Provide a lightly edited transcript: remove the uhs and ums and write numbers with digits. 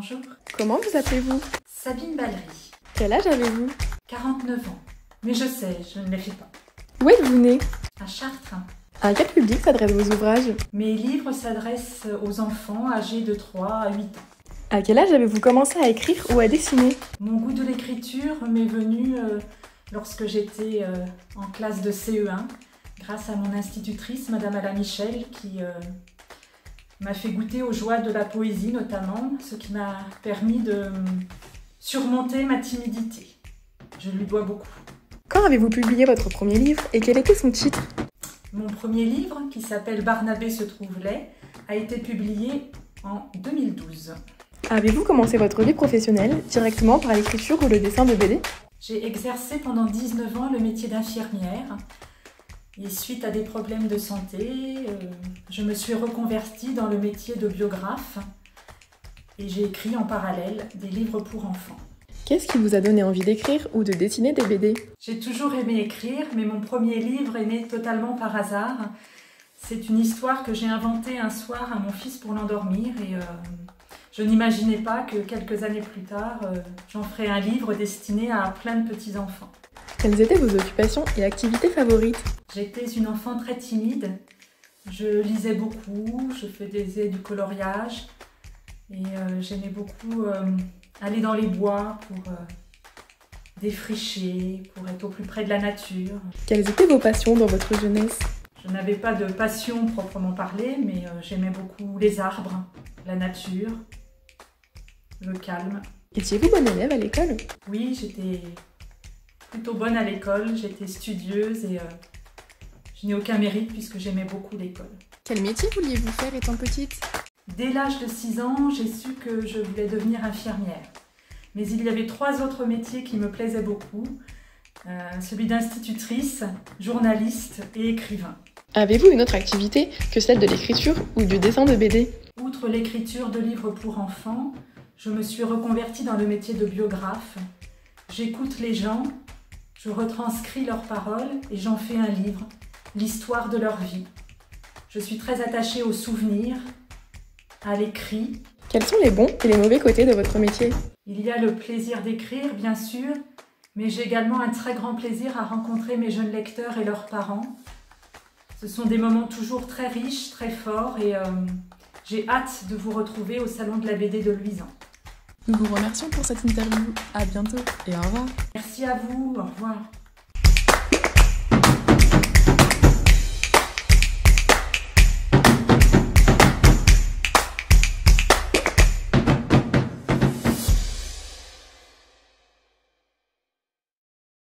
Bonjour. Comment vous appelez-vous? Sabine Ballery. Quel âge avez-vous? 49 ans. Mais je sais, je ne les fais pas. Où êtes-vous né? À Chartres. À quel public s'adressent vos ouvrages? Mes livres s'adressent aux enfants âgés de 3 à 8 ans. À quel âge avez-vous commencé à écrire ou à dessiner? Mon goût de l'écriture m'est venu lorsque j'étais en classe de CE1, grâce à mon institutrice, Madame Alain Michel, qui m'a fait goûter aux joies de la poésie notamment, ce qui m'a permis de surmonter ma timidité. Je lui dois beaucoup. Quand avez-vous publié votre premier livre et quel était son titre? Mon premier livre, qui s'appelle Barnabé se trouve laid, a été publié en 2012. Avez-vous commencé votre vie professionnelle directement par l'écriture ou le dessin de BD? J'ai exercé pendant 19 ans le métier d'infirmière. Et suite à des problèmes de santé, je me suis reconvertie dans le métier de biographe et j'ai écrit en parallèle des livres pour enfants. Qu'est-ce qui vous a donné envie d'écrire ou de dessiner des BD? J'ai toujours aimé écrire, mais mon premier livre est né totalement par hasard. C'est une histoire que j'ai inventée un soir à mon fils pour l'endormir et je n'imaginais pas que quelques années plus tard, j'en ferais un livre destiné à plein de petits-enfants. Quelles étaient vos occupations et activités favorites? J'étais une enfant très timide. Je lisais beaucoup, je faisais du coloriage et j'aimais beaucoup aller dans les bois pour défricher, pour être au plus près de la nature. Quelles étaient vos passions dans votre jeunesse? Je n'avais pas de passion proprement parlée, mais j'aimais beaucoup les arbres, la nature, le calme. Étiez-vous bonne élève à l'école? Oui, j'étais plutôt bonne à l'école, j'étais studieuse et je n'ai aucun mérite puisque j'aimais beaucoup l'école. Quel métier vouliez-vous faire étant petite? Dès l'âge de 6 ans, j'ai su que je voulais devenir infirmière. Mais il y avait 3 autres métiers qui me plaisaient beaucoup. Celui d'institutrice, journaliste et écrivain. Avez-vous une autre activité que celle de l'écriture ou du dessin de BD? Outre l'écriture de livres pour enfants, je me suis reconvertie dans le métier de biographe. J'écoute les gens, je retranscris leurs paroles et j'en fais un livre, l'histoire de leur vie. Je suis très attachée aux souvenirs, à l'écrit. Quels sont les bons et les mauvais côtés de votre métier? Il y a le plaisir d'écrire, bien sûr, mais j'ai également un très grand plaisir à rencontrer mes jeunes lecteurs et leurs parents. Ce sont des moments toujours très riches, très forts et j'ai hâte de vous retrouver au Salon de la BD de Luisan. Nous vous remercions pour cette interview. À bientôt et au revoir. Merci à vous, au revoir.